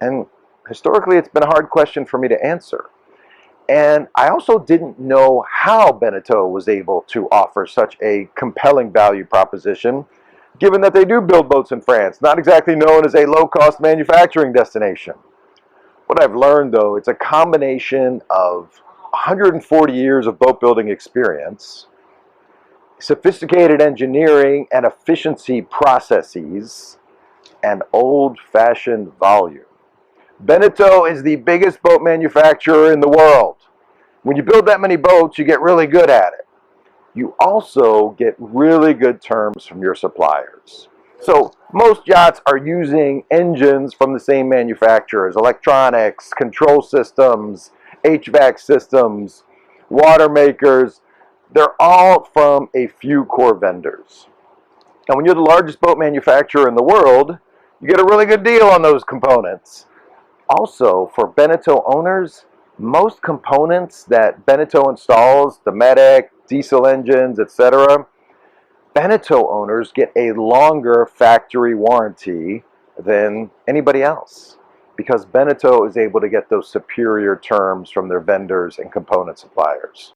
And historically, it's been a hard question for me to answer. And I also didn't know how Beneteau was able to offer such a compelling value proposition, given that they do build boats in France, not exactly known as a low-cost manufacturing destination. What I've learned, though, it's a combination of 140 years of boat building experience, sophisticated engineering and efficiency processes, and old-fashioned volume. Beneteau is the biggest boat manufacturer in the world. When you build that many boats, you get really good at it. You also get really good terms from your suppliers. So most yachts are using engines from the same manufacturers, electronics, control systems, HVAC systems, water makers. They're all from a few core vendors. And when you're the largest boat manufacturer in the world, you get a really good deal on those components. Also, for Beneteau owners, most components that Beneteau installs, the medic, diesel engines, etc., Beneteau owners get a longer factory warranty than anybody else because Beneteau is able to get those superior terms from their vendors and component suppliers.